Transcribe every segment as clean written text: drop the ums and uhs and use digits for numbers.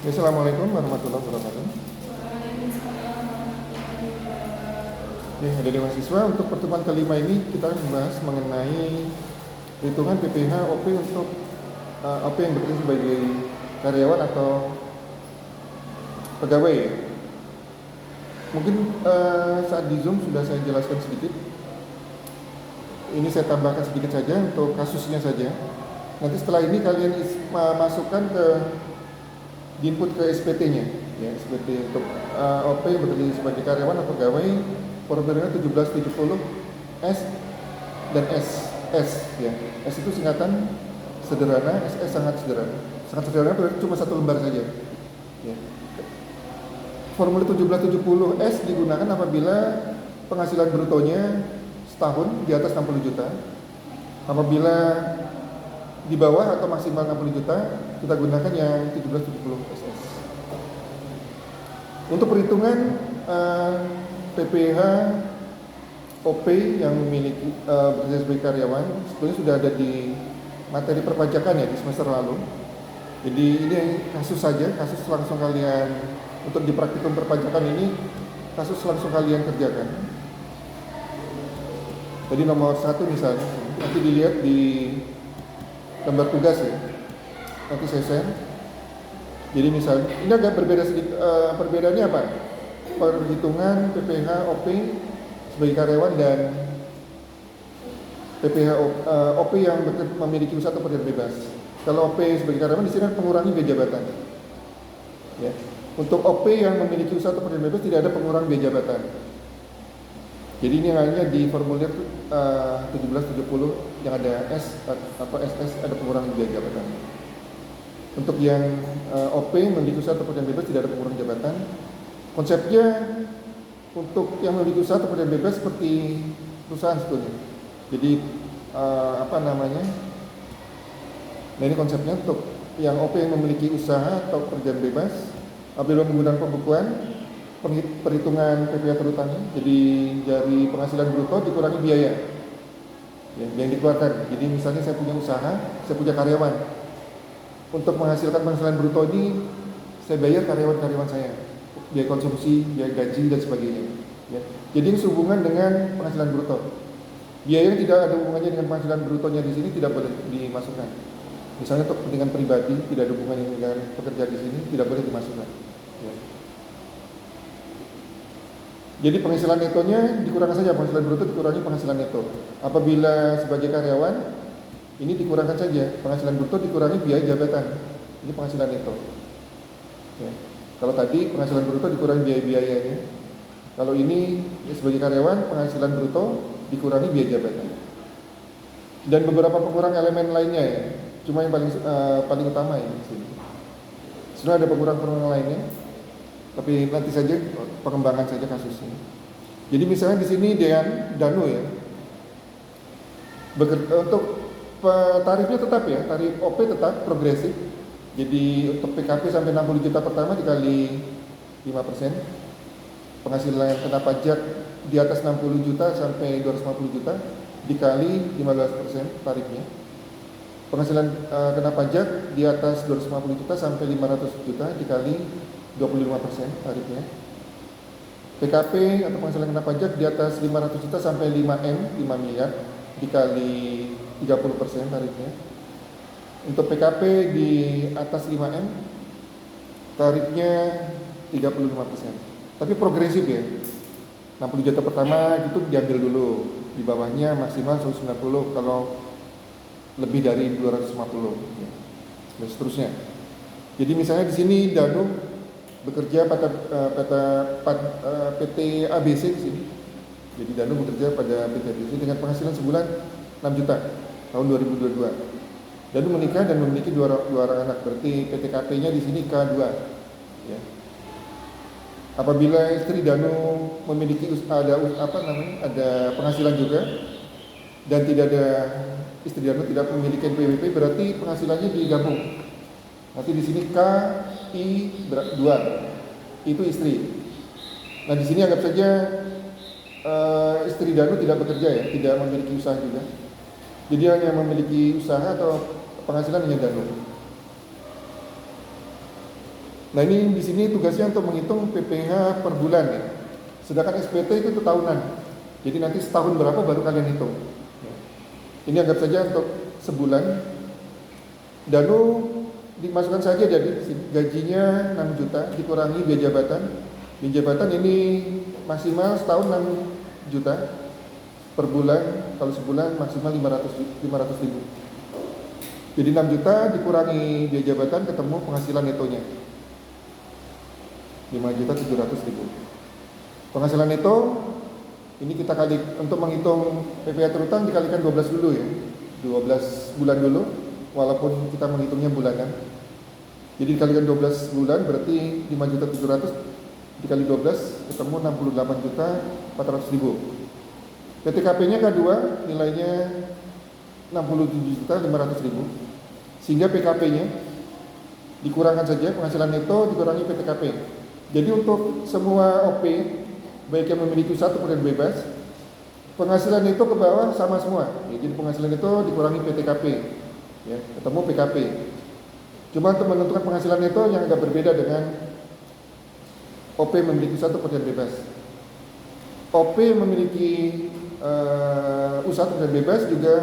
Assalamualaikum warahmatullahi wabarakatuh. Ya, ada mahasiswa untuk pertemuan kelima ini kita membahas mengenai perhitungan PPh OP untuk OP yang bekerja sebagai karyawan atau pegawai. Mungkin saat di Zoom sudah saya jelaskan sedikit. Ini saya tambahkan sedikit saja untuk kasusnya saja. Nanti setelah ini kalian masukkan ke input ke SPT-nya, ya, SPT untuk OP yang bekerja sebagai karyawan atau pegawai, formulirnya 1770 S dan S, ya. S itu singkatan sederhana, SS sangat sederhana. Sangat sederhana berarti cuma satu lembar saja. Ya. Formulir 1770 S digunakan apabila penghasilan brutonya setahun di atas 60 juta. Apabila di bawah atau maksimal 60 juta, kita gunakan yang 1770 SS. Untuk perhitungan PPh OP yang memiliki bekerja sebagai karyawan, sebetulnya sudah ada di materi perpajakan ya di semester lalu. Jadi ini kasus saja, kasus langsung kalian untuk di praktikum perpajakan ini kasus langsung kalian kerjakan. Jadi nomor 1 misalnya, nanti dilihat di gambar tugas ya, nanti saya share. Jadi misalnya ini agak berbeda sedikit. Perbedaannya apa? Perhitungan PPh OP sebagai karyawan dan PPh OP yang memiliki usaha atau pekerjaan bebas. Kalau OP sebagai karyawan di sini pengurangi biaya jabatan. Ya. Untuk OP yang memiliki usaha atau pekerjaan bebas tidak ada pengurangan biaya jabatan. Jadi ini hanya di formulir 1770 yang ada S atau SS ada pengurangan biaya jabatan. Untuk yang OP memiliki usaha atau pekerjaan bebas tidak ada pengurangan jabatan. Konsepnya untuk yang memiliki usaha atau pekerjaan bebas seperti perusahaan sebetulnya. Jadi Nah ini konsepnya untuk yang OP yang memiliki usaha atau pekerjaan bebas apabila menggunakan pembukuan perhitungan PPh terutama, jadi dari penghasilan bruto dikurangi biaya yang dikeluarkan. Jadi misalnya saya punya usaha, saya punya karyawan. Untuk menghasilkan penghasilan bruto ini saya bayar karyawan-karyawan saya, biaya konsumsi, biaya gaji dan sebagainya. Ya. Jadi ini sehubungan dengan penghasilan bruto. Biaya yang tidak ada hubungannya dengan penghasilan brutonya di sini tidak boleh dimasukkan. Misalnya untuk kepentingan pribadi tidak ada hubungannya dengan pekerja di sini tidak boleh dimasukkan. Ya. Jadi penghasilan netonya dikurangkan saja, penghasilan bruto dikurangi penghasilan neto. Apabila sebagai karyawan, ini dikurangkan saja, penghasilan bruto dikurangi biaya jabatan. Ini penghasilan neto. Ya. Kalau tadi penghasilan bruto dikurangi biaya-biayanya. Kalau ini ya, sebagai karyawan, penghasilan bruto dikurangi biaya jabatan. Dan beberapa pengurang elemen lainnya ya. Cuma yang paling utama ya di sini. Sudah ada pengurang-pengurang lainnya. Tapi nanti saja pengembangan saja kasusnya. Jadi misalnya di sini Danu ya, untuk tarifnya tetap ya, tarif OP tetap progresif. Jadi untuk PKP sampai 60 juta pertama dikali 5%, penghasilan kena pajak di atas 60 juta sampai 250 juta dikali 15% tarifnya. Penghasilan kena pajak di atas 250 juta sampai 500 juta dikali 25% tarifnya. PKP atau penghasilan kena pajak di atas 500 juta sampai 5 miliar dikali 30% tarifnya. Untuk PKP di atas 5M tarifnya 35%. Tapi progresif ya. 60 juta pertama itu diambil dulu. Di bawahnya maksimal 190 kalau lebih dari 250 ya. Dan seterusnya. Jadi misalnya di sini Danu bekerja pada PT ABC di sini. Jadi Danu bekerja pada PT ABC dengan penghasilan sebulan 6 juta tahun 2022. Danu menikah dan memiliki dua orang anak. Berarti PTKP-nya di sini K2. Ya. Apabila istri Danu memiliki ada penghasilan juga dan tidak ada istri Danu tidak memiliki NPWP, berarti penghasilannya digabung. Nanti di sini KI2 itu istri. Nah di sini anggap saja istri Danu tidak bekerja ya, tidak memiliki usaha juga. Jadi hanya memiliki usaha atau penghasilan hanya Danu. Nah ini di sini tugasnya untuk menghitung PPh per bulan ya. Sedangkan SPT itu tahunan. Jadi nanti setahun berapa baru kalian hitung. Ini anggap saja untuk sebulan. Danu dimasukkan saja jadi gajinya 6 juta dikurangi biaya jabatan. Biaya jabatan ini maksimal setahun 6 juta per bulan. Kalau sebulan maksimal 500 ribu. Jadi 6 juta dikurangi biaya jabatan ketemu penghasilan netonya 5.700.000. Penghasilan neto ini kita kali untuk menghitung PPh terutang dikalikan 12 dulu ya. 12 bulan dulu walaupun kita menghitungnya bulanan. Jadi dikalikan 12 bulan berarti 5.700.000 dikali 12 ketemu 68.400.000. PTKP-nya K2 nilainya 67.500.000. Sehingga PKP-nya dikurangkan saja penghasilan neto dikurangi PTKP. Jadi untuk semua OP baik yang memiliki usaha ataupun yang bebas, penghasilan neto ke bawah sama semua. Ya, jadi penghasilan neto dikurangi PTKP, ya, ketemu PKP. Cuma untuk menentukan penghasilan neto yang agak berbeda dengan OP memiliki usaha ataupun yang bebas. OP memiliki usaha ataupun yang bebas juga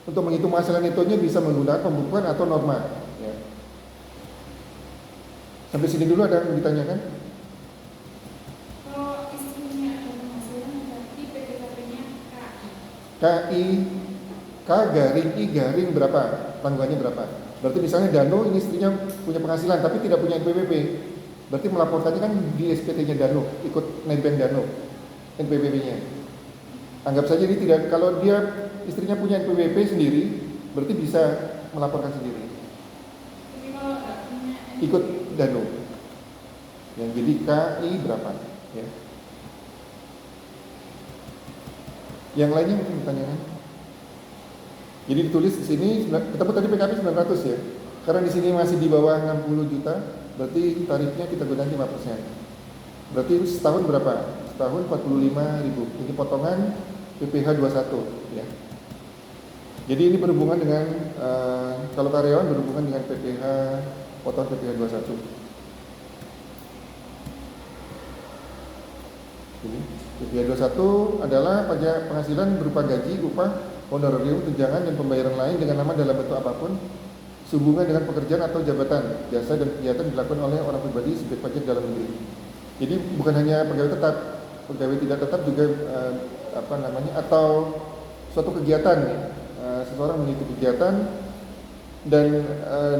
untuk menghitung penghasilan netonya bisa menggunakan pembukuan atau norma. Ya. Sampai sini dulu ada yang ditanyakan? Kalau istrinya ada penghasilan berarti PTKP-nya KI K garing I garing berapa? Tanggungannya berapa? Berarti misalnya Dano ini istrinya punya penghasilan tapi tidak punya NPWP. Berarti melaporkannya kan di SPT-nya Dano, ikut nebeng Dano NPWP-nya. Anggap saja ini tidak, kalau dia istrinya punya NPWP sendiri, berarti bisa melaporkan sendiri. Tapi kalau nggak punya Ikut Dano. Yang jadi KI berapa? Ya. Yang lainnya mungkin ditanyakan. Jadi ditulis di sini, ketemu tadi PKP 900 ya. Karena di sini masih di bawah 60 juta, berarti tarifnya kita gunakan 5%. Berarti setahun berapa? Setahun 45.000. Ini potongan PPh 21 ya. Jadi ini berhubungan dengan kalau karyawan berhubungan dengan PPh potongan PPh 21. Jadi PPh 21 adalah pajak penghasilan berupa gaji, upah, honorarium, tunjangan dan pembayaran lain dengan nama dalam bentuk apapun sehubungan dengan pekerjaan atau jabatan, jasa dan kegiatan dilakukan oleh orang pribadi subjek pajak dalam negeri. Jadi bukan hanya pegawai tetap, pegawai tidak tetap juga atau suatu kegiatan ya. Seseorang mengikuti kegiatan dan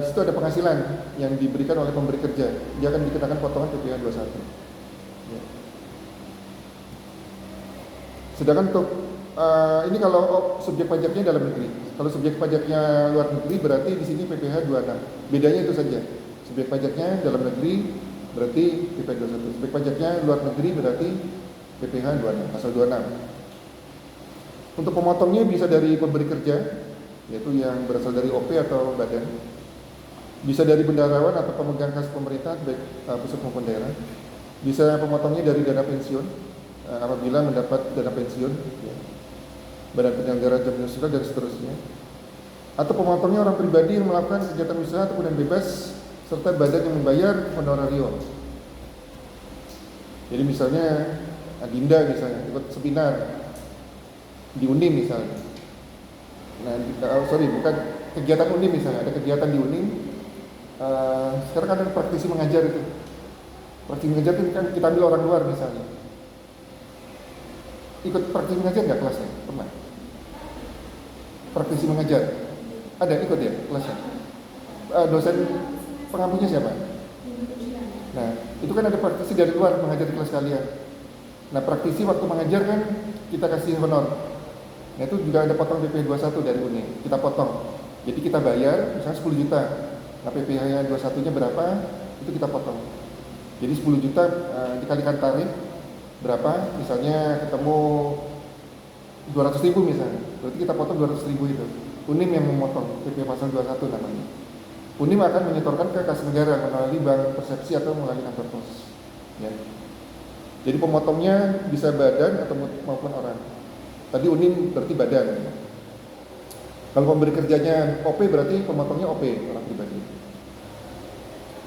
di situ ada penghasilan yang diberikan oleh pemberi kerja, dia akan dikenakan potongan PPh 21. Ya. Sedangkan untuk ini kalau subjek pajaknya dalam negeri. Kalau subjek pajaknya luar negeri berarti di sini PPh 26. Bedanya itu saja. Subjek pajaknya dalam negeri berarti PPh 21. Subjek pajaknya luar negeri berarti PPh 26, pasal 26. Untuk pemotongnya bisa dari pemberi kerja, yaitu yang berasal dari OP atau badan. Bisa dari bendaharawan atau pemegang kas pemerintah baik pusat maupun daerah. Bisa pemotongnya dari dana pensiun apabila mendapat dana pensiun, ya. Badan penyelenggara jaminan sosial dan seterusnya. Atau pemotongnya orang pribadi yang melakukan kegiatan usaha ataupun yang bebas serta badan yang membayar honorarium. Jadi misalnya Adinda misalnya ikut seminar di UNIM misalnya. Nah, bukan kegiatan UNIM misalnya, ada kegiatan di UNIM. Sekarang kan ada praktisi mengajar itu. Praktisi mengajar itu kan kita ambil orang luar misalnya. Ikut praktisi mengajar nggak kelasnya? Pernah? Praktisi mengajar ada ikut ya kelasnya? Dosen pengampunya siapa? Nah, itu kan ada praktisi dari luar mengajar di kelas kalian. Nah, praktisi waktu mengajar kan kita kasih honor. Nah, itu juga ada potong PPh 21 dari UNI. Kita potong. Jadi kita bayar misalnya 10 juta. Nah, PPh 21-nya berapa? Itu kita potong. Jadi 10 juta dikalikan tarif berapa? Misalnya ketemu 200.000 misalnya. Berarti kita potong 200.000 itu. UNIM yang memotong PPh pasal 21 namanya. UNIM akan menyetorkan ke kas negara melalui bank persepsi atau melalui kantor pos. Ya. Jadi pemotongnya bisa badan atau maupun orang. Tadi UNIM berarti badan. Kalau pemberi kerjanya OP berarti pemotongnya OP orang pribadi.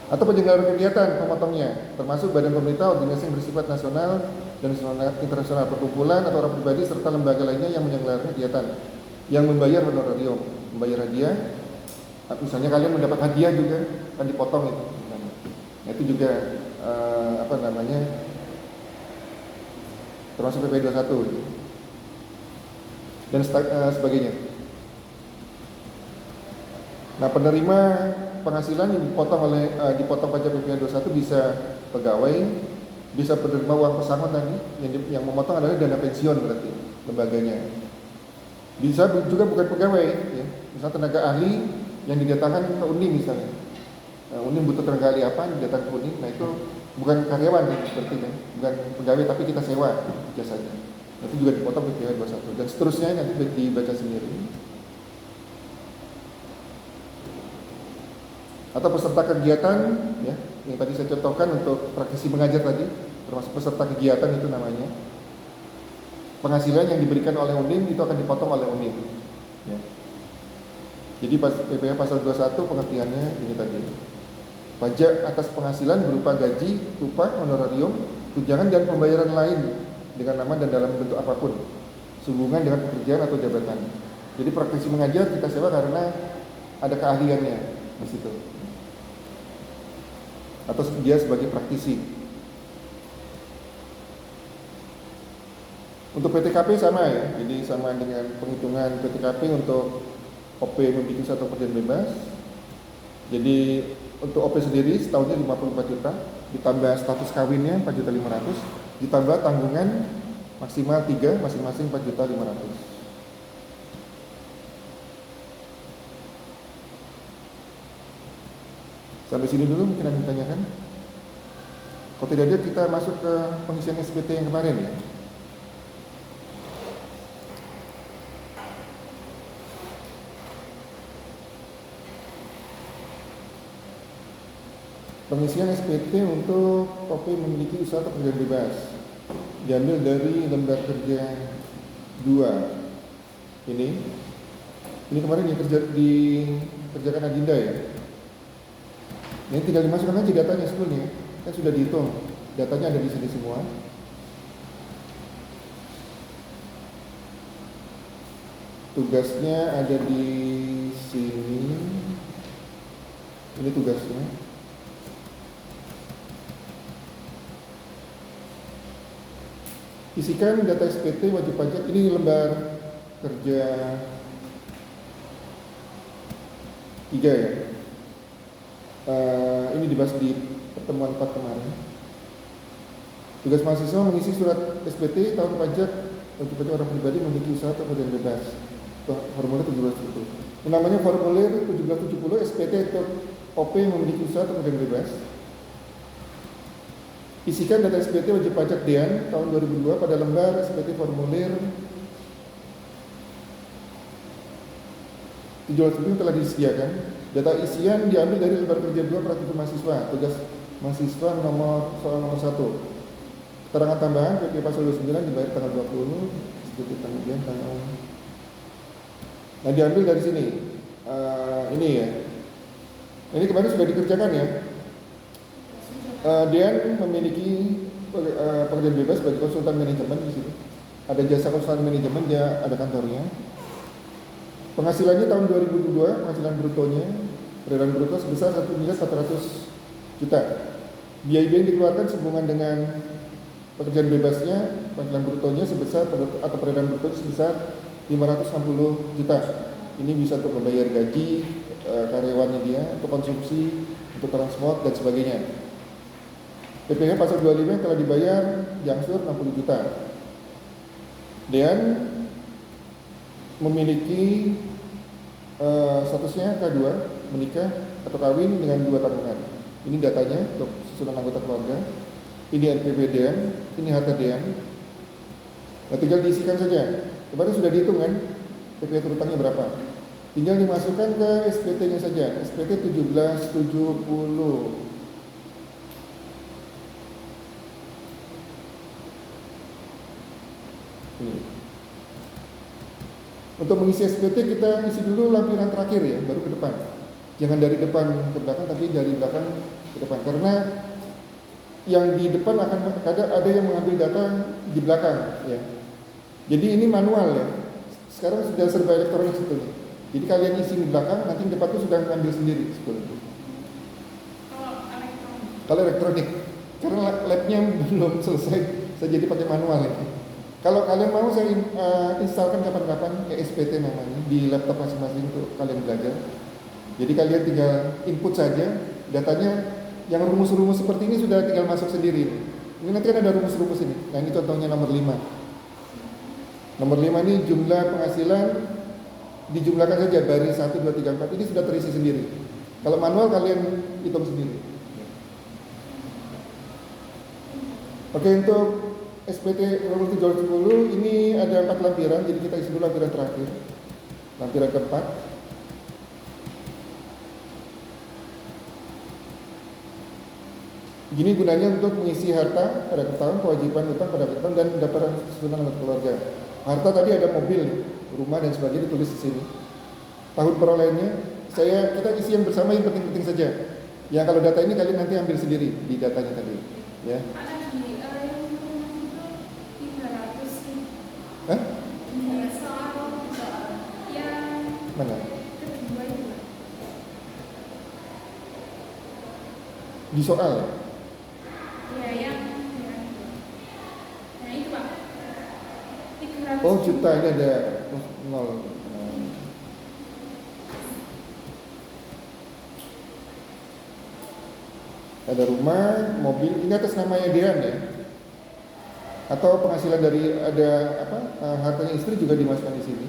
atau penyelenggara kegiatan pemotongnya, termasuk badan pemerintah, organisasi yang bersifat nasional dan internasional, perkumpulan atau orang pribadi serta lembaga lainnya yang menyelenggarakan kegiatan yang membayar honorarium, membayar hadiah. Misalnya kalian mendapat hadiah juga kan dipotong itu. Nah, itu juga termasuk PP 21 dan sebagainya. Nah, penerima penghasilan yang dipotong pajak PP 21 bisa pegawai, bisa penerima uang pesangon tadi, yang memotong adalah dana pensiun berarti lembaganya. Bisa juga bukan pegawai, ya. Misal tenaga ahli yang didatangkan ke Unim misalnya. Nah, Unim butuh tenaga ahli apa, didatangkan ke Unim. Nah, itu bukan karyawan ya, seperti kan, bukan pegawai tapi kita sewa jasanya. Itu juga dipotong PP 21 dan seterusnya nanti dibaca sendiri. Atau peserta kegiatan ya, yang tadi saya contohkan untuk praktisi mengajar tadi, termasuk peserta kegiatan itu namanya. Penghasilan yang diberikan oleh Unim itu akan dipotong oleh Unim. Ya. Jadi PPh pasal 21 pengertiannya ini tadi. Pajak atas penghasilan berupa gaji, upah, honorarium, tunjangan dan pembayaran lain dengan nama dan dalam bentuk apapun sehubungan dengan pekerjaan atau jabatan. Jadi praktisi mengajar kita sewa karena ada keahliannya di situ. Atau dia sebagai praktisi. Untuk PTKP sama ya, jadi sama dengan penghitungan PTKP untuk OP membuat satu pekerjaan bebas. Jadi untuk OP sendiri setahunnya 54 juta, ditambah status kawinnya 4.500.000, ditambah tanggungan maksimal 3 masing-masing 4.500.000. Sampai sini dulu mungkin ada yang ditanyakan. Kalau tidak ada kita masuk ke pengisian SPT yang kemarin ya. Pengisian SPT untuk OP memiliki usaha atau pekerjaan bebas diambil dari lembar kerja 2 ini kemarin dikerjakan Adinda ya. Ini tinggal dimasukkan aja datanya sebelumnya kan sudah dihitung, datanya ada di sini semua. Tugasnya ada di sini, ini tugasnya. Isikan data SPT wajib pajak, ini lembar kerja 3 ya. Ini dibahas di pertemuan 4 kemarin. Tugas mahasiswa mengisi surat SPT tahun pajak wajib pajak orang pribadi memiliki usaha atau pekerjaan bebas. Formulir 1770. Ini namanya formulir 1770 SPT untuk OP memiliki usaha atau pekerjaan bebas. Isikan data SPT wajib pajak DEAN tahun 2002 pada lembar SPT formulir 1770 telah disediakan. Data isian diambil dari lembar kerja 2 praktikum mahasiswa, tugas mahasiswa soal nomor 1. Keterangan tambahan PP pasal 29 dibayar tanggal 20, SPT tanggal. Nah, diambil dari sini. Ini ya. Ini kemarin sudah dikerjakan ya. DEAN memiliki pekerjaan bebas sebagai konsultan manajemen di situ. Ada jasa konsultan manajemen, dia ada kantornya. Penghasilannya tahun 2002, penghasilan brutonya, peredaran bruto sebesar 1.400.000.000. Biaya yang dikeluarkan sehubungan dengan pekerjaan bebasnya, penghasilan brutonya sebesar atau peredaran brutonya sebesar 560 juta. Ini bisa untuk membayar gaji karyawannya dia, untuk konsumsi, untuk transport dan sebagainya. PPh pasal 25 yang telah dibayar diangsur 60 juta. DEAN memiliki statusnya K2, menikah atau kawin dengan 2 tabungan. Ini datanya untuk susunan anggota keluarga. Ini NPWP DEAN, ini harta DEAN. Nah, tinggal diisikan saja. Kemarin sudah dihitung kan, PPh terutangnya berapa. Tinggal dimasukkan ke SPT-nya saja, SPT 1770. Ini. Untuk mengisi SPT kita isi dulu lampiran terakhir ya, baru ke depan. Jangan dari depan ke belakang, tapi dari belakang ke depan. Karena yang di depan akan ada yang mengambil data di belakang, ya. Jadi ini manual ya. Sekarang sudah serba elektronik sebetulnya. Jadi kalian isi di belakang, nanti di depan itu sudah ngambil sendiri sebetulnya. Kalau elektronik, karena labnya belum selesai, saya jadi pakai manual ya. Kalau kalian mau saya instalkan kapan-kapan SPT namanya di laptop masing-masing untuk kalian belajar. Jadi kalian tinggal input saja datanya, yang rumus-rumus seperti ini sudah tinggal masuk sendiri. Ini nanti kan ada rumus-rumus ini. Nah ini contohnya nomor 5. Nomor 5 ini jumlah penghasilan dijumlahkan saja baris 1, 2, 3, 4. Ini sudah terisi sendiri. Kalau manual kalian hitung sendiri. Oke, untuk SPT nomor 310 ini ada 4 lampiran. Jadi kita isi dulu lampiran terakhir. Lampiran keempat. Gini gunanya untuk mengisi harta pada tahun, kewajiban utang pada tahun, dan pendapatan susunan anggota keluarga. Harta tadi ada mobil, rumah dan sebagainya ditulis di sini. Tahun perolehannya kita isi yang bersama yang penting-penting saja. Ya kalau data ini kalian nanti ambil sendiri di datanya tadi, ya. Ada di yang rumah itu 300 sih. Hah? Yang Mana? kedua itu. Di soal. Ya yang nah itu Pak. 300. Oh juta, ini ada nol. Ada rumah, mobil, ini atas namanya Dean ya. Atau penghasilan dari ada hartanya istri juga dimasukkan di sini.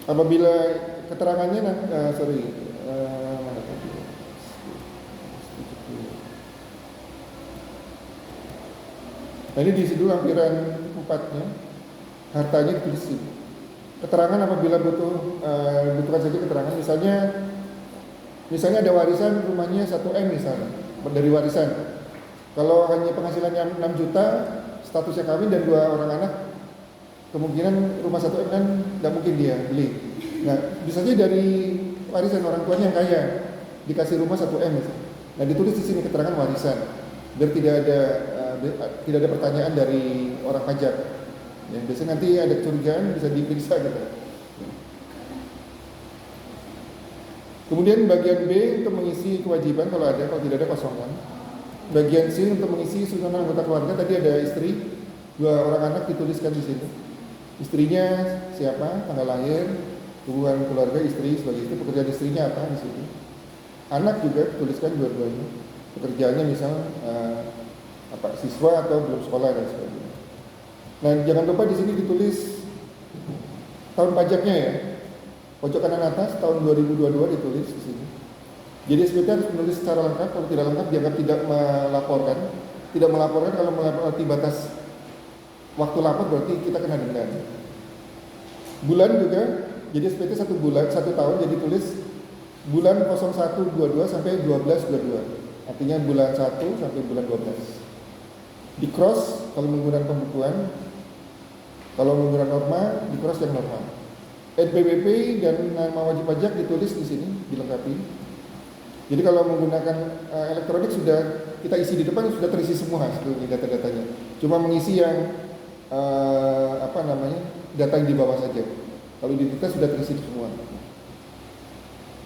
Apabila keterangannya mana tadi? Nah ini diisi dulu lampiran 4-nya. Hartanya ditulis sini. Keterangan apabila butuhkan saja keterangan, misalnya ada warisan rumahnya 1M misalnya dari warisan. Kalau hanya penghasilannya 6 juta, statusnya kawin dan 2 orang anak, kemungkinan rumah 1M kan tidak mungkin dia beli. Nah bisa saja dari warisan orang tuanya yang kaya dikasih rumah 1M misalnya. Nah ditulis di sini keterangan warisan biar tidak ada pertanyaan dari orang pajak. Ya, biasanya nanti ada kecurigaan bisa diperiksa gitu. Kemudian bagian B untuk mengisi kewajiban kalau tidak ada kosongan. Bagian C untuk mengisi susunan anggota keluarga, tadi ada istri, 2 orang anak dituliskan di sini. Istrinya siapa, tanggal lahir, hubungan keluarga istri sebagai istri, pekerjaan istrinya apa di sini. Anak juga tuliskan dua-duanya. Pekerjaannya misal siswa atau belum sekolah dan sebagainya. Nah, jangan lupa di sini ditulis tahun pajaknya ya. Pojok kanan atas tahun 2022 ditulis di sini. Jadi SPT harus menulis secara lengkap. Kalau tidak lengkap dianggap tidak melaporkan. Tidak melaporkan kalau melewati batas waktu lapor berarti kita kena denda. Bulan juga. Jadi SPT 1 bulan, 1 tahun jadi tulis bulan 0122 sampai 1222. Artinya bulan 1 sampai bulan 12. Di cross kalau menggunakan pembukuan, kalau menggunakan norma di cross yang normal. NPWP dan nama wajib pajak ditulis di sini, dilengkapi. Jadi kalau menggunakan elektronik sudah kita isi di depan sudah terisi semua sebetulnya data-datanya. Cuma mengisi yang data yang di bawah saja. Kalau di kita sudah terisi semua.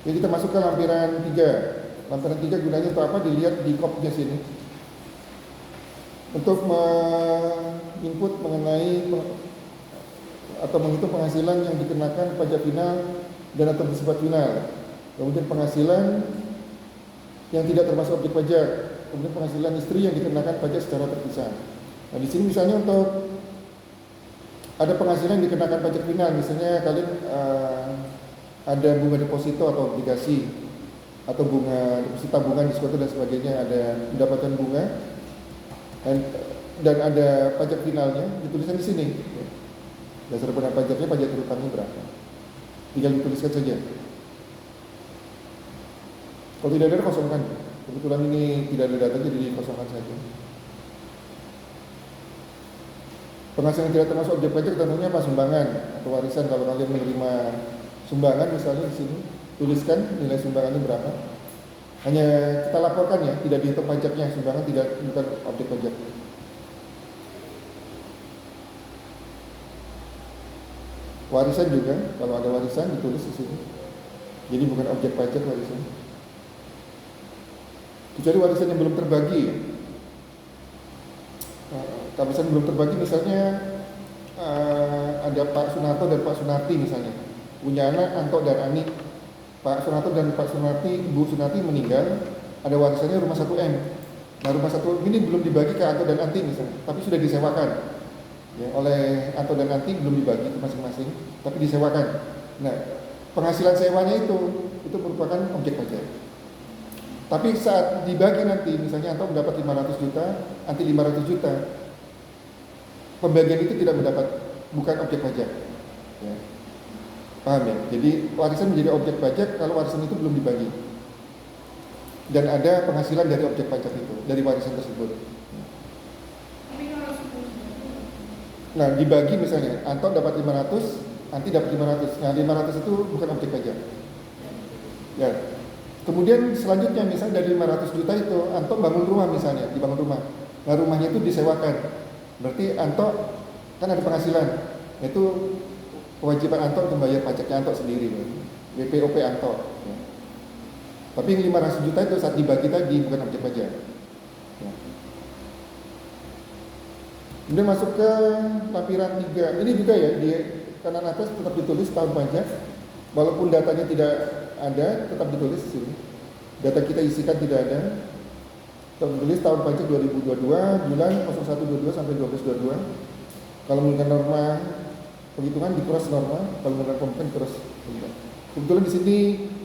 Jadi kita masuk ke lampiran 3. Lampiran 3 gunanya untuk apa? Dilihat di kopnya sini. Untuk menginput mengenai atau menghitung penghasilan yang dikenakan pajak final dan atau bersifat final. Kemudian penghasilan yang tidak termasuk objek pajak. Kemudian penghasilan istri yang dikenakan pajak secara terpisah. Nah di sini misalnya untuk ada penghasilan yang dikenakan pajak final, misalnya kalian ada bunga deposito atau obligasi atau bunga deposito tabungan di suatu dan sebagainya, ada mendapatkan bunga dan ada pajak finalnya dituliskan di sini. Dasar benar pajaknya, pajak terutangnya berapa? Tinggal dituliskan saja. Kalau tidak ada kosongkan. Kebetulan ini tidak ada data jadi kosongkan saja. Penghasilan tidak termasuk objek pajak tentunya apa? Sumbangan atau warisan. Kalau kalian menerima sumbangan misalnya di sini tuliskan nilai sumbangannya berapa. Hanya kita laporkan ya, tidak dihitung pajaknya, sumbangan tidak bukan objek pajak. Warisan juga, kalau ada warisan ditulis di sini. Jadi bukan objek pajak warisan. Kecuali warisan yang belum terbagi. Warisan belum terbagi misalnya ada Pak Sunarto dan Pak Sunarti misalnya, punya anak Anto dan Ani. Pak Sunarto dan Pak Sunarti, Ibu Sunarti meninggal, ada warisannya rumah 1M. Nah rumah 1 ini belum dibagi ke Anto dan Anti misalnya, tapi sudah disewakan. Ya, oleh Anto dan Anti belum dibagi ke masing-masing, tapi disewakan. Nah, penghasilan sewanya itu merupakan objek pajak. Tapi saat dibagi nanti, misalnya Anto mendapat 500 juta, Anti 500 juta, pembagian itu tidak bukan objek pajak. Ya. Paham ya? Jadi warisan menjadi objek pajak kalau warisan itu belum dibagi. Dan ada penghasilan dari objek pajak itu, dari warisan tersebut. Nah, dibagi misalnya, Anton dapat 500, Anti dapat 500. Nah, 500 itu bukan objek pajak. Ya. Kemudian selanjutnya misalnya dari 500 juta itu Anton bangun rumah misalnya, dibangun rumah. Nah, rumahnya itu disewakan. Berarti Anton kan ada penghasilan. Itu kewajiban Anton untuk membayar pajaknya Anton sendiri, BPOP Anton. Ya. Tapi yang 500 juta itu saat dibagi tadi bukan objek pajak. Ya. Kemudian masuk ke lampiran 3. Ini juga ya, di kanan atas tetap ditulis tahun pajak. Walaupun datanya tidak ada, tetap ditulis di sini. Data kita isikan tidak ada. Tetap ditulis tahun pajak 2022, bulan 0122 sampai 1222. Kalau menggunakan norma penghitungan di cross norma, kalau menggunakan pembukuan di cross pembukuan. Kebetulan di sini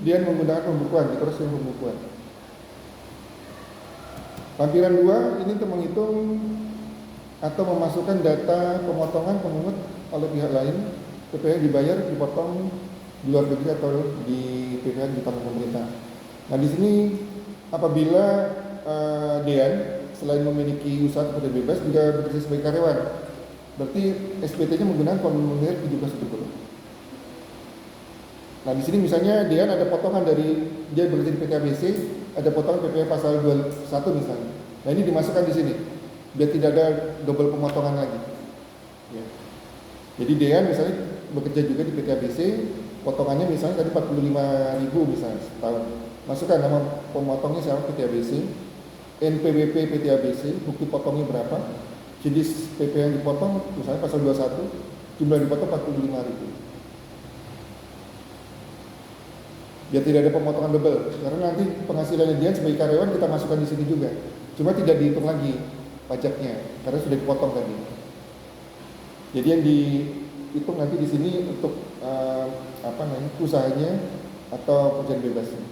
dia menggunakan pembukuan, di cross yang pembukuan. Lampiran 2 ini untuk menghitung atau memasukkan data pemotongan pemungut oleh pihak lain, PPh dibayar, dipotong di luar negeri atau di PPh ditanggung pemerintah. Nah di sini apabila Dean selain memiliki usaha atau pekerjaan bebas juga bekerja sebagai karyawan, berarti SPT-nya menggunakan formulir 1770. Nah di sini misalnya Dean ada potongan dari dia bekerja di PT ABC, ada potongan PPh pasal 21 misalnya. Nah ini dimasukkan di sini biar tidak ada double pemotongan lagi. Ya. Jadi Dean misalnya bekerja juga di PT ABC, potongannya misalnya tadi 45.000 misalnya setahun. Masukkan nama pemotongnya siapa, PT ABC, NPWP PT ABC, bukti potongnya berapa, jenis PP yang dipotong misalnya pasal 21, jumlah yang dipotong 45.000. Biar tidak ada pemotongan double, karena nanti penghasilannya dia sebagai karyawan kita masukkan di sini juga, cuma tidak dihitung lagi pajaknya karena sudah dipotong tadi. Jadi yang dihitung nanti di sini untuk usahanya atau pekerjaan bebasnya.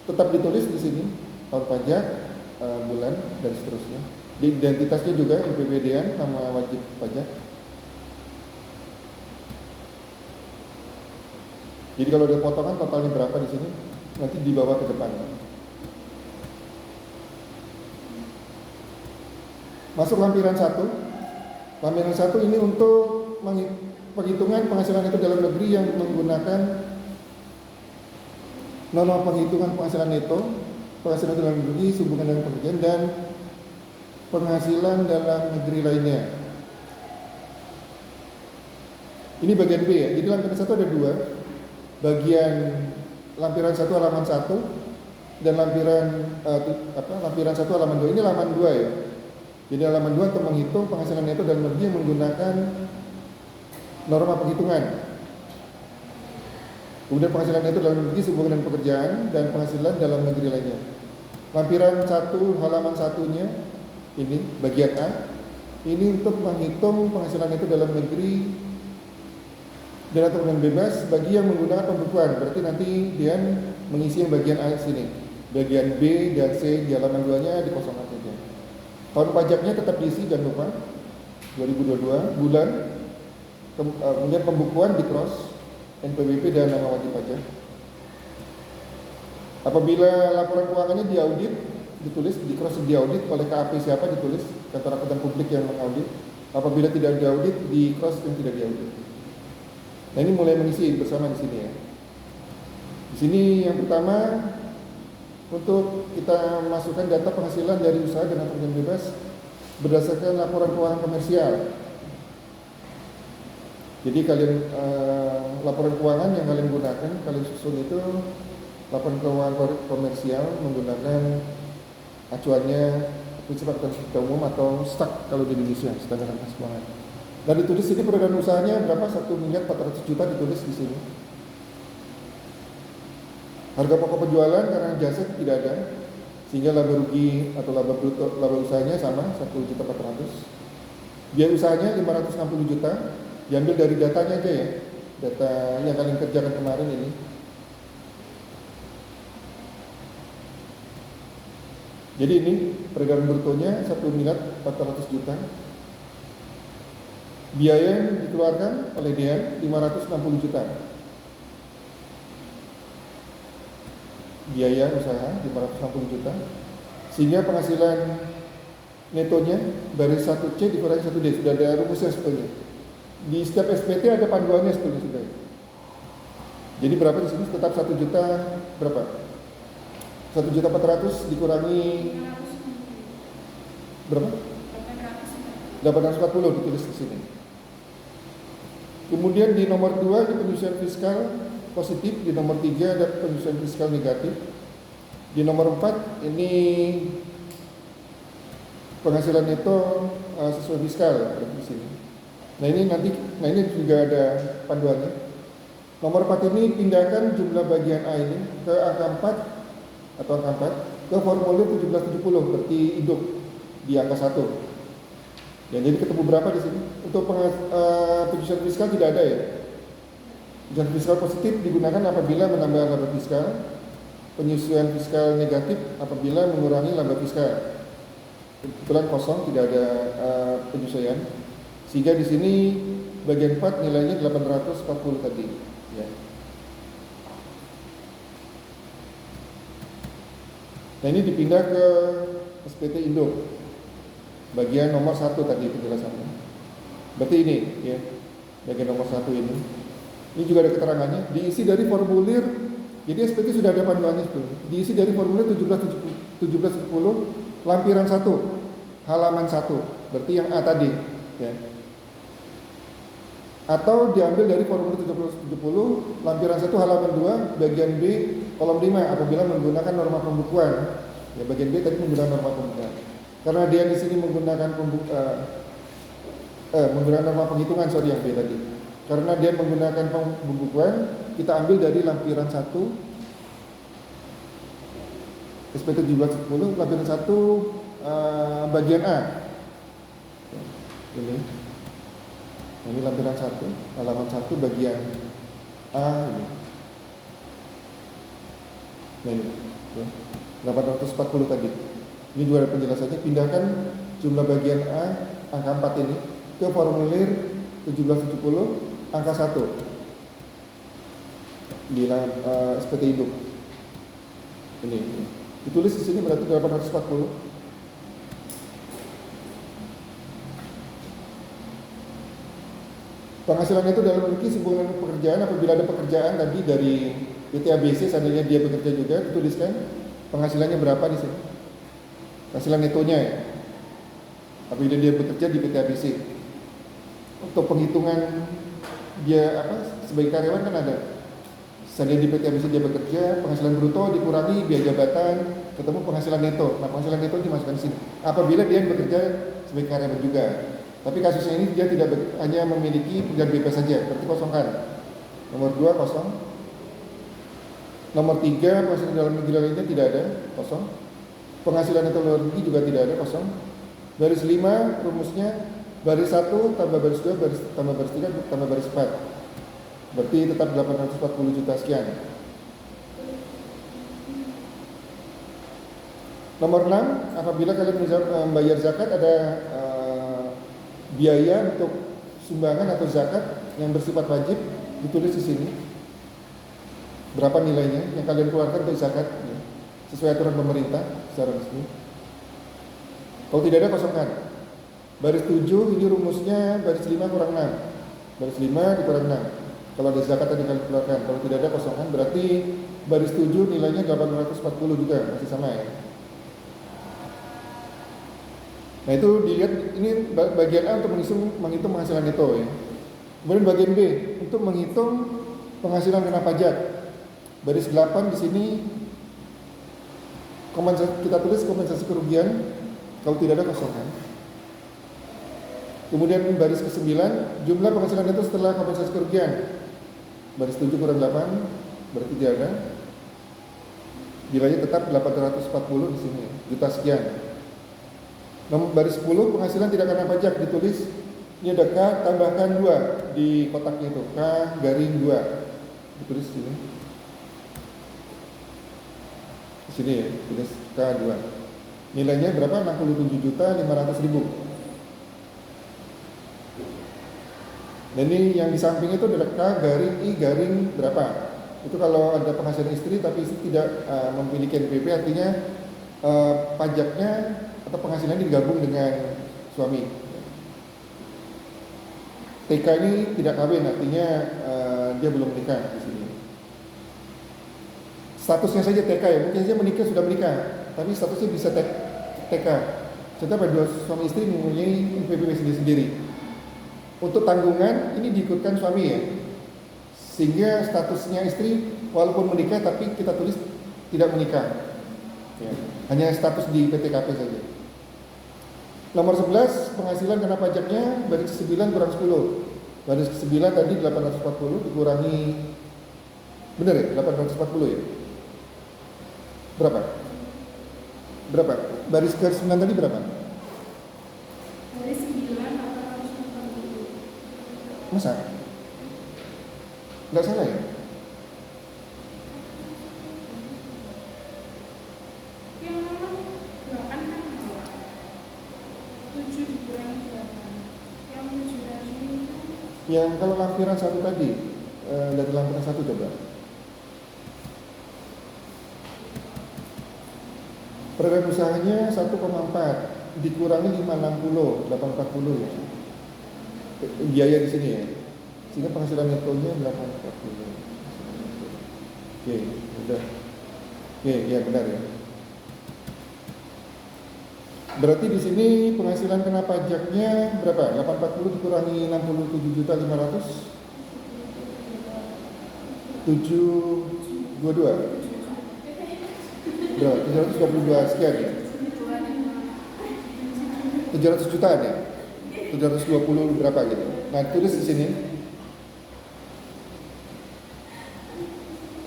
Tetap ditulis di sini tahun pajak, bulan dan seterusnya. Di identitasnya juga NPWD-an, nama wajib pajak. Jadi kalau ada potongan totalnya berapa di sini nanti dibawa ke depan. Masuk lampiran 1. Lampiran 1 ini untuk penghitungan penghasilan itu dalam negeri yang menggunakan norma penghitungan penghasilan neto, penghasilan dalam negeri sehubungan dengan pekerjaan dan penghasilan dalam negeri lainnya. Ini bagian B ya. Jadi lampiran 1 ada 2. Bagian lampiran 1 halaman 1 dan lampiran 1 halaman 2. Ini halaman 2 ya. Jadi halaman 2 untuk menghitung penghasilan neto dalam negeri yang menggunakan norma penghitungan. Kemudian penghasilan neto dalam negeri sehubungan dengan pekerjaan dan penghasilan dalam negeri lainnya. Lampiran 1 halaman 1-nya ini bagian A. Ini untuk menghitung penghasilan neto dalam negeri dan atau dengan bebas bagi yang menggunakan pembukuan. Berarti nanti dia mengisi yang bagian A sini. Bagian B dan C di halaman 2-nya dikosongkan saja. Tahun pajaknya tetap diisi, jangan lupa 2022 bulan. Kemudian pembukuan di cross NPWP dan nama wajib pajak. Apabila laporan keuangannya diaudit, ditulis di cross diaudit oleh KAP siapa, ditulis kantor akuntan publik yang mengaudit. Apabila tidak diaudit, di cross yang tidak diaudit. Nah ini mulai mengisi bersama di sini ya. Di Sini yang pertama, untuk kita masukkan data penghasilan dari usaha dengan pekerjaan bebas berdasarkan laporan keuangan komersial. Jadi kalian laporan keuangan yang kalian gunakan, kalian susun itu laporan keuangan komersial menggunakan acuannya prinsip akuntansi umum atau STAK kalau di Indonesia, standar akuntansi keuangan. Dan ditulis sini perolehan usahanya berapa, 1.400.000.000 ditulis di sini. Harga pokok penjualan karena jasa tidak ada, sehingga laba rugi atau laba bruto, laba usahanya sama 1.400.000. Biaya usahanya 560 juta. Diambil dari datanya aja ya, data yang kalian kerjakan kemarin ini. Jadi ini peredaran brutonya 1.400.000.000. Biaya yang dikeluarkan oleh dia 560 juta. Biaya usaha 560 juta. Sehingga penghasilan netonya dari 1C dikurangi 1D. Sudah ada rumusnya sebetulnya. Di setiap SPT ada panduannya sebetulnya sudah. Jadi berapa di sini? Tetap 1 juta berapa? 1.400.000 dikurangi berapa? 840 ditulis di sini. Kemudian di nomor 2 di penyusuan fiskal positif, di nomor 3 ada penyusuan fiskal negatif. Di nomor 4 ini penghasilan neto sesuai fiskal di sini. Nah ini juga ada panduannya. Nomor 4 ini pindahkan jumlah bagian A ini ke angka 4 atau angka 4 ke formulir 1770 berarti hidup di angka 1. Ya, jadi ketemu berapa di sini? Untuk penyusunan fiskal tidak ada ya. Penyusunan fiskal positif digunakan apabila menambah laba fiskal. Penyusunan fiskal negatif apabila mengurangi laba fiskal. Kebetulan kosong, tidak ada penyesuaian. Sehingga di sini bagian 4 nilainya 840 tadi. Ya. Nah ini dipindah ke SPT Indo. Bagian nomor 1 tadi penjelasannya. Berarti ini ya. Bagian nomor 1 ini. Ini juga ada keterangannya. Diisi dari formulir. Jadi SPT sudah ada panduannya itu. Diisi dari formulir 1710 lampiran 1 halaman 1. Berarti yang A tadi ya. Atau diambil dari formulir 1770 lampiran 1 halaman 2 bagian B kolom 5 apabila menggunakan norma pembukuan. Ya bagian B tadi menggunakan norma pembukuan. Karena dia di sini menggunakan menggunakan norma penghitungan yang B tadi. Karena dia menggunakan pembukuan, kita ambil dari lampiran 1 SPT 1710 lampiran 1 bagian A. Ini lampiran 1 halaman 1 bagian A ini. Nah ini ya, 840 tadi. Ini juga ada penjelasannya. Pindahkan jumlah bagian A angka 4 ini ke formulir 1770 angka 1 di SPT hidup. Ini ditulis di sini berarti 840. Penghasilan itu dalam memiliki sebuah pekerjaan apabila ada pekerjaan tadi dari PT ABC seandainya dia bekerja juga dituliskan penghasilannya berapa di sini. Penghasilan netonya ya. Apabila dia bekerja di PT ABC. Untuk penghitungan dia sebagai karyawan kan ada. Seandainya di PT ABC dia bekerja, penghasilan bruto dikurangi biaya jabatan, ketemu penghasilan neto. Nah, penghasilan neto dimasukkan di sini. Apabila dia bekerja sebagai karyawan juga. Tapi kasusnya ini dia tidak hanya memiliki pekerjaan bebas saja, berarti kosongkan. Nomor 2 kosong. Nomor 3 penghasilan dalam negeri lainnya tidak ada, kosong. Penghasilan neto luar negeri juga tidak ada, kosong. Baris 5 rumusnya baris 1 tambah baris 2 tambah baris 3 tambah baris 4. Berarti tetap 840 juta sekian. Nomor 6, apabila kalian membayar zakat ada biaya untuk sumbangan atau zakat yang bersifat wajib ditulis di sini. Berapa nilainya yang kalian keluarkan untuk zakat ya, sesuai aturan pemerintah secara resmi. Kalau tidak ada kosongkan. Baris 7 ini rumusnya baris 5 kurang 6. Baris 5 dikurang 6. Kalau ada zakat tadi kalian keluarkan. Kalau tidak ada kosongkan berarti baris 7 nilainya 840 juga, masih sama ya. Nah itu dilihat, ini bagian A untuk menghitung penghasilan neto ya. Kemudian bagian B untuk menghitung penghasilan kena pajak. Baris 8 di sini kita tulis kompensasi kerugian kalau tidak ada kosongan. Kemudian baris ke-9 jumlah penghasilan neto setelah kompensasi kerugian. Baris 7 kurang 8 berarti tidak ada. Nilainya tetap 840 di sini, juta sekian. Nomor baris 10 penghasilan tidak kena pajak ditulis ini ada K tambahkan 2 di kotaknya itu, K garing 2 ditulis di sini. Di sini ya, tulis K2. Nilainya berapa? 67.500.000. Dan ini yang di samping itu ada K garing I garing berapa? Itu kalau ada penghasilan istri tapi istri tidak memiliki NPWP, artinya pajaknya atau penghasilannya digabung dengan suami. TK ini tidak kawin, artinya dia belum menikah di sini. Statusnya saja TK ya, mungkin saja menikah sudah menikah, tapi statusnya bisa TK. Contoh pada dua suami istri mempunyai NPWP sendiri-sendiri. Untuk tanggungan ini diikutkan suami ya, sehingga statusnya istri walaupun menikah tapi kita tulis tidak menikah ya, hanya status di PTKP saja. Nomor 11 penghasilan kena pajaknya baris 9 kurang 10. Baris 9 tadi 840 dikurangi, benar ya, 840 ya, berapa baris ke 9 tadi berapa? Baris 9 840. Masa? Nggak salah ya? Yang 8 kan 7 dikurangi 8. Yang 7 tadi itu Yang kalau lampiran 1 tadi, dari lampiran 1 coba. Perolehan usahanya 1,4 dikurangi 560, 840 ya. Biaya di sini ya. Sehingga penghasilan netonya 840. Oke, udah. Oke, ya benar ya. Berarti di sini penghasilan kena pajaknya berapa? 840 dikurangi 67.500, 722. Berapa? 722 sekian ya. 700 jutaan ya. 720 berapa gitu. Nah, tulis di sini.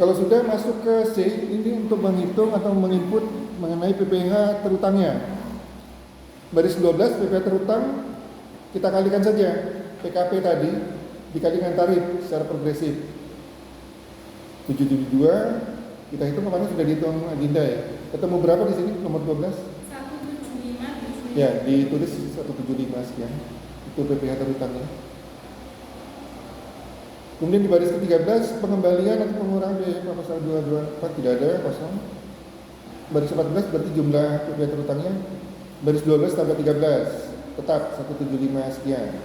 Kalau sudah masuk ke C, ini untuk menghitung atau menginput mengenai PPh terutangnya. Baris 12 PPh terutang kita kalikan saja PKP tadi dikalikan tarif secara progresif. 772 kita hitung kemarin sudah dihitung Adinda ya. Ketemu berapa di sini nomor 12? 175. Ya, ditulis 175 sekian. Itu PPh terutangnya. Kemudian di baris ke-13 pengembalian atau pengurangan biaya pasal 224 tidak ada, kosong. Baris 14 berarti jumlah PPh terutangnya. Baris 12 tambah 13 tetap 175 sekian.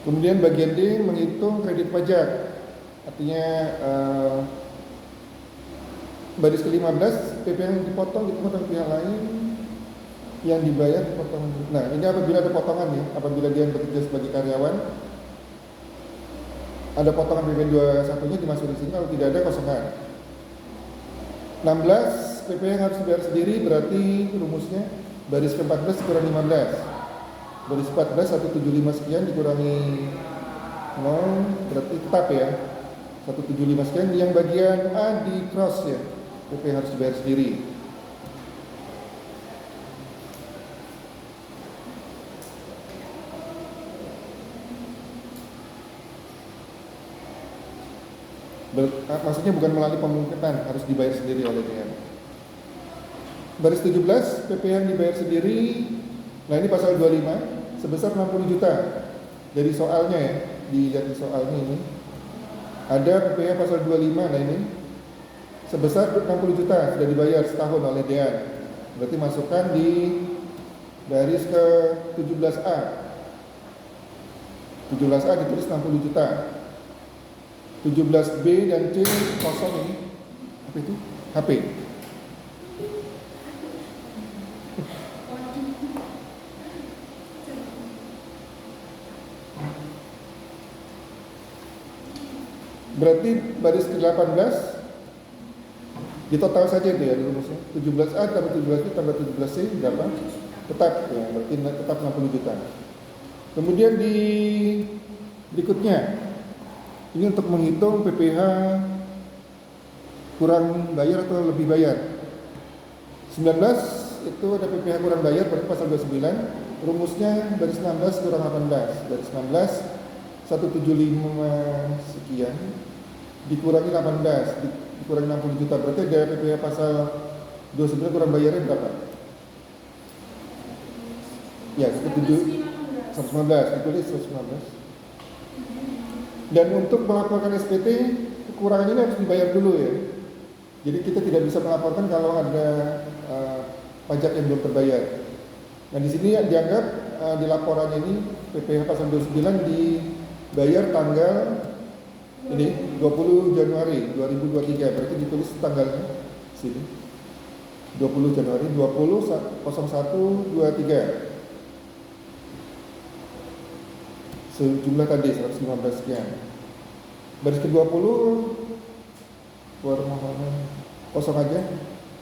Kemudian bagian D menghitung kredit pajak. Artinya baris ke-15 PPh yang dipotong dipotong pihak lain, yang dibayar dipotong. Nah, ini apabila ada potongan ya, apabila dia bekerja sebagai karyawan ada potongan PPh 21-nya dimasukkan di sini, kalau tidak ada kosongan. 16 PPh yang harus dibayar sendiri berarti rumusnya baris ke-14 kurang 15. Baris 14 175 sekian dikurangi 0 berarti tetap ya 175 sekian. Yang bagian A di cross ya, PPh harus dibayar sendiri. Maksudnya bukan melalui pemungkitan, harus dibayar sendiri oleh dia. Baris 17 PPh yang dibayar sendiri. Nah, ini pasal 25 sebesar 60 juta. Dari soalnya ya, dilihat di soalnya ini. Ada PPh pasal 25, nah ini sebesar 60 juta sudah dibayar setahun oleh Dean. Berarti masukkan di baris ke 17A. 17A ditulis 60 juta. 17B dan C kosong ini. Apa itu? HP. Berarti baris ke-18 di total saja itu ya di rumusnya. 17A tambah 17B tambah 17C berapa? Tetap ya, berarti tetap 60 juta. Kemudian di berikutnya ini untuk menghitung PPh kurang bayar atau lebih bayar. 19 itu ada PPh kurang bayar pada pasal 29, rumusnya baris 16 kurang 18. Baris 16 175 sekian dikurangi 18 dikurangi 60 juta, berarti ada PPh pasal 29 kurang bayarnya berapa? Ya, 115 ditulis 115. Dan untuk melaporkan SPT kekurangan ini harus dibayar dulu ya. Jadi kita tidak bisa melaporkan kalau ada pajak yang belum terbayar. Nah di sini dianggap di laporannya ini PPh pasal 29 dibayar tanggal ini 20 Januari 2023, berarti ditulis tanggalnya sini 20 Januari 20.01.23. Sejumlah tadi 115 sekian. Baris ke-20 warna kosong aja,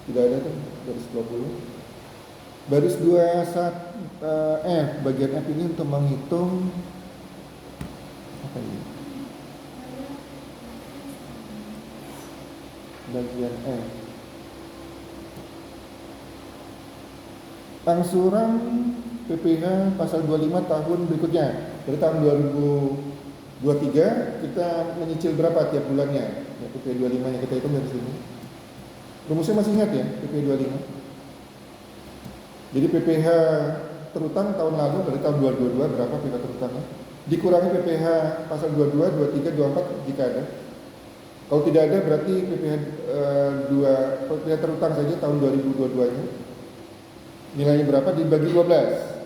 tidak ada tuh baris 20. Baris 21 bagian F ini untuk menghitung apa ini? Bagian F. Angsuran PPh pasal 25 tahun berikutnya. Dari tahun 2023 kita menyicil berapa tiap bulannya? Ya, PPh 25 yang kita hitung dari sini. Rumusnya masih ingat ya, PPh 25. Jadi PPh terutang tahun lalu dari tahun 2022 berapa PPh terutangnya? Dikurangi PPh pasal 22, 23, 24 jika ada. Kalau tidak ada berarti PPh terutang saja tahun 2022-nya. Nilainya berapa dibagi 12.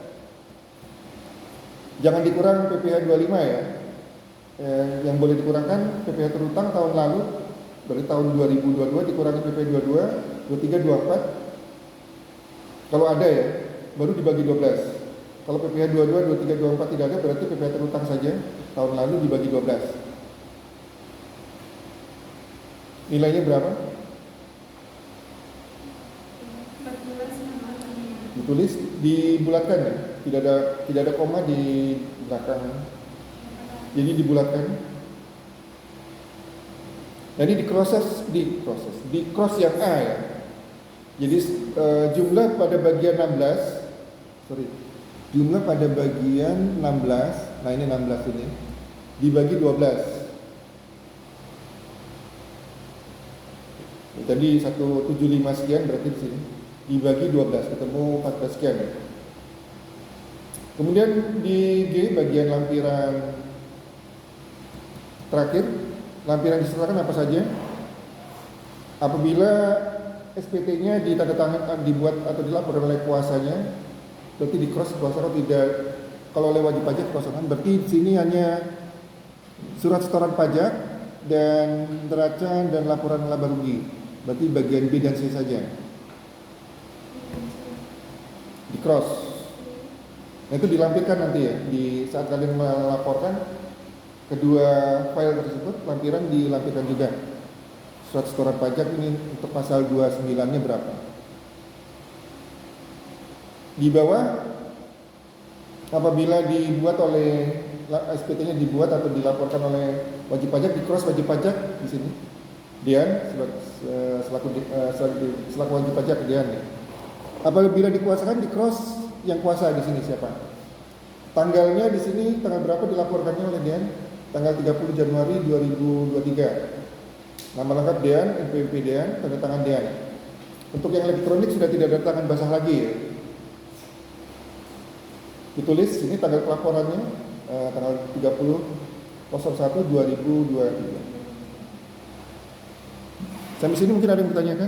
Jangan dikurang PPh 25 ya. Yang boleh dikurangkan PPh terutang tahun lalu dari tahun 2022 dikurangi PPh 22, 23, 24. Kalau ada ya, baru dibagi 12. Kalau PPh 22, 23, 24 tidak ada berarti PPh terutang saja tahun lalu dibagi 12. Nilainya berapa? 14 Ditulis dibulatkan ya. Tidak ada koma di belakang. Jadi dibulatkan. Nah ini di cross yang A ya. Jadi jumlah pada bagian 16, jumlah pada bagian 16, nah ini 16 ini dibagi 12. Tadi 175 sekian berarti di sini dibagi 12 ketemu 14 sekian. Kemudian di G bagian lampiran terakhir, lampiran disertakan apa saja? Apabila SPT-nya ditandatangan dibuat atau dilaporkan oleh kuasanya, berarti di cross kuasa. Kalau tidak, kalau oleh wajib pajak kosongan, berarti di sini hanya surat setoran pajak dan neraca dan laporan laba rugi. Berarti bagian B dan C saja. Di cross. Nah, itu dilampirkan nanti ya di saat kalian melaporkan kedua file tersebut, lampiran dilampirkan juga. Surat setoran pajak ini untuk pasal 29-nya berapa? Di bawah apabila dibuat oleh SPT-nya dibuat atau dilaporkan oleh wajib pajak, di cross wajib pajak di sini. Dian selaku wajib pajak Dian ya. Apabila dikuasakan di cross yang kuasa di sini siapa? Tanggalnya di sini tanggal berapa dilaporkannya oleh Dian? Tanggal 30 Januari 2023. Nama lengkap Dian, NPWP Dian, tanda tangan Dian. Untuk yang elektronik sudah tidak ada tangan basah lagi ya. Ditulis ini tanggal pelaporannya tanggal 30/01/2023. Sampai sini mungkin ada yang bertanyakan?